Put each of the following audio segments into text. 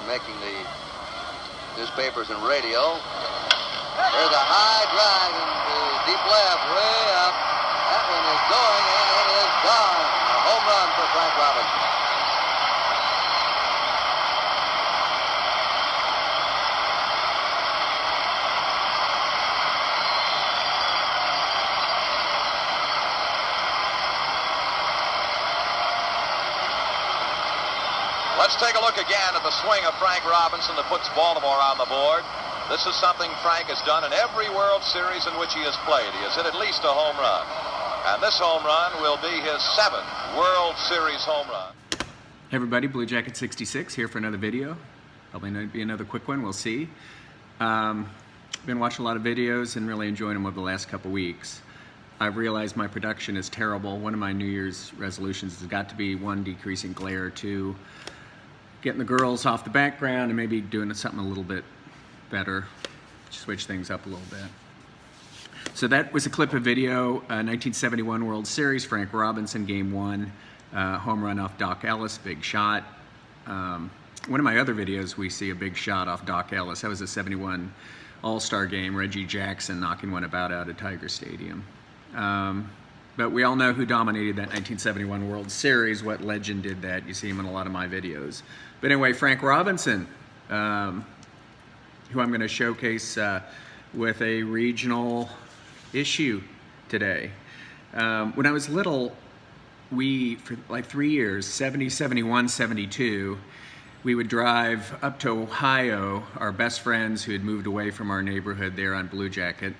making the newspapers and radio. There's a high drive into deep left, way up. That one is going, and it is gone. A home run for Frank Robinson. Let's take a look again at the swing of Frank Robinson that puts Baltimore on the board. This is something Frank has done in every World Series in which he has played. He has hit at least a home run. And this home run will be his 7th World Series home run. Hey everybody, Blue Jacket 66 here for another video. Probably be another quick one, we'll see. Been watching a lot of videos and really enjoying them over the last couple weeks. I've realized my production is terrible. One of my New Year's resolutions has got to be 1, decreasing glare, 2, getting the girls off the background, and maybe doing something a little bit better, switch things up a little bit. So that was a clip of video, 1971 World Series, Frank Robinson, Game 1, home run off Doc Ellis, big shot. One of my other videos, we see a big shot off Doc Ellis. That was a 71 All-Star game, Reggie Jackson knocking one about out of Tiger Stadium. But we all know who dominated that 1971 World Series, what legend did that. You see him in a lot of my videos. But anyway, Frank Robinson, who I'm going to showcase with a regional issue today. When I was little, for like 3 years, 70, 71, 72, we would drive up to Ohio, our best friends who had moved away from our neighborhood there on Blue Jacket.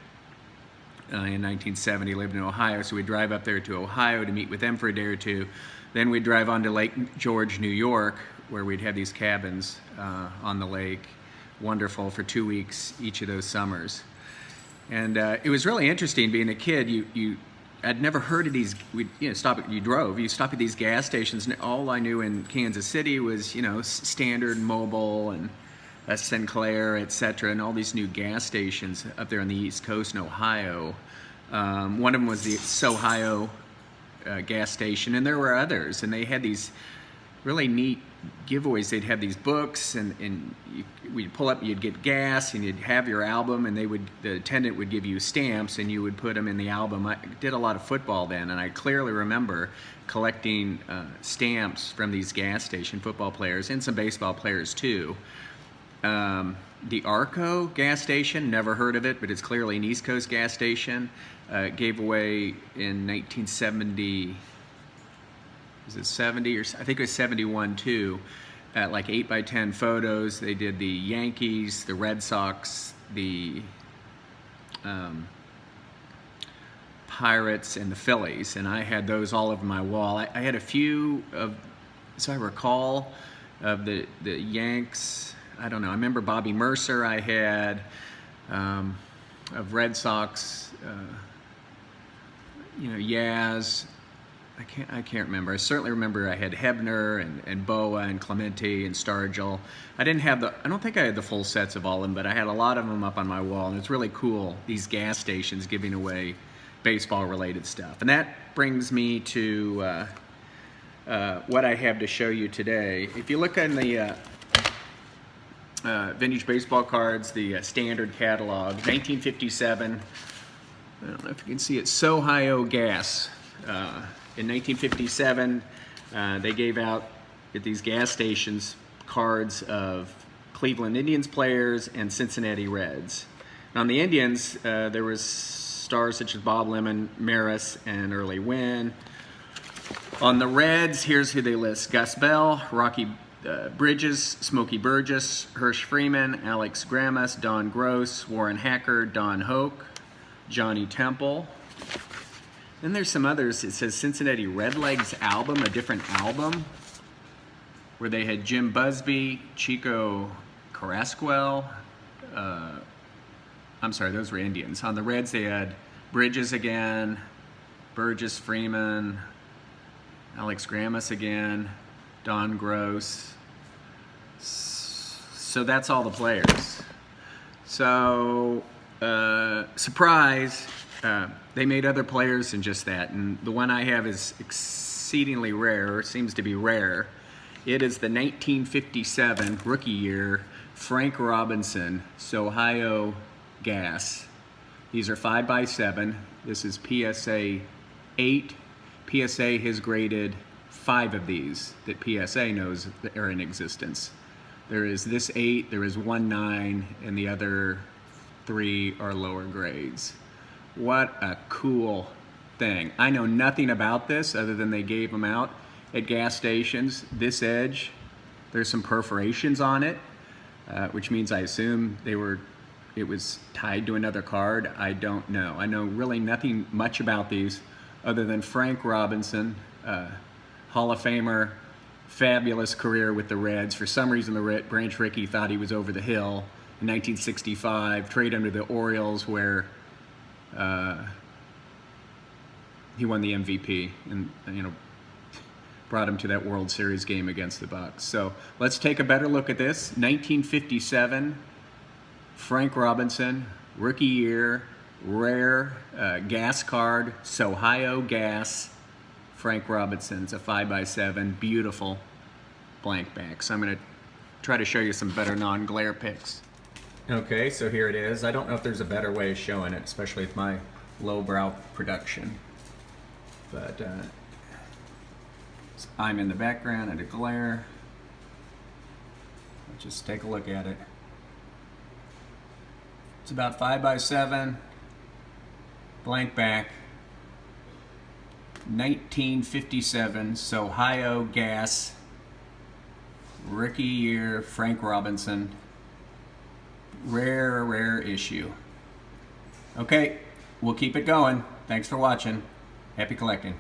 In 1970, lived in Ohio, so we'd drive up there to Ohio to meet with them for a day or two. Then we'd drive on to Lake George, New York, where we'd have these cabins on the lake. Wonderful for 2 weeks each of those summers. And it was really interesting being a kid. I'd never heard of these. You stop at these gas stations, and all I knew in Kansas City was, Standard, Mobil, and Sinclair, etc., and all these new gas stations up there on the East Coast in Ohio. One of them was the SOHIO gas station, and there were others, and they had these really neat giveaways. They'd have these books, and we'd pull up, you'd get gas, and you'd have your album, and the attendant would give you stamps, and you would put them in the album. I did a lot of football then, and I clearly remember collecting stamps from these gas station football players, and some baseball players too. The Arco gas station, never heard of it, but it's clearly an East Coast gas station. Gave away in 1970, was it 70 or I think it was 71 too, like 8x10 photos. They did the Yankees, the Red Sox, the Pirates, and the Phillies, and I had those all over my wall. I had a few of, so I recall, of the Yanks. I don't know. I remember Bobby Mercer I had, of Red Sox, Yaz. I can't remember. I certainly remember I had Hebner and Boa and Clemente and Stargell. I don't think I had the full sets of all of them, but I had a lot of them up on my wall, and it's really cool, these gas stations giving away baseball-related stuff. And that brings me to what I have to show you today. If you look on the vintage baseball cards, the standard catalog, 1957. I don't know if you can see it, SOHIO gas. In 1957, they gave out at these gas stations cards of Cleveland Indians players and Cincinnati Reds. And on the Indians, there was stars such as Bob Lemon, Maris, and Early Wynn. On the Reds, here's who they list: Gus Bell, Rocky Bridges, Smokey Burgess, Hirsch Freeman, Alex Grammas, Don Gross, Warren Hacker, Don Hoke, Johnny Temple. Then there's some others. It says Cincinnati Redlegs album, a different album, where they had Jim Busby, Chico Carrasquel. I'm sorry, those were Indians. On the Reds, they had Bridges again, Burgess, Freeman, Alex Grammas again, Don Gross. So that's all the players. So, surprise, they made other players than just that. And the one I have is exceedingly rare, or seems to be rare. It is the 1957 rookie year Frank Robinson SOHIO gas. These are 5x7. This is PSA 8. PSA has graded 5 of these that PSA knows are in existence. There is this 8, there is 1 9, and the other 3 are lower grades. What a cool thing. I know nothing about this other than they gave them out at gas stations. This edge, there's some perforations on it, which means I assume it was tied to another card. I don't know. I know really nothing much about these other than Frank Robinson, Hall of Famer, fabulous career with the Reds. For some reason, the Branch Rickey thought he was over the hill. In 1965, trade under the Orioles where he won the MVP and brought him to that World Series game against the Bucks. So let's take a better look at this. 1957, Frank Robinson, rookie year, rare gas card, SOHIO gas, Frank Robinson. It's a 5x7, beautiful blank back. So I'm going to try to show you some better non-glare pics. Okay, so here it is. I don't know if there's a better way of showing it, especially with my lowbrow production. But I'm in the background at a glare. Let's just take a look at it. It's about 5x7, blank back, 1957 SOHIO gas, rookie year, Frank Robinson, rare issue. Okay, we'll keep it going. Thanks for watching. Happy collecting.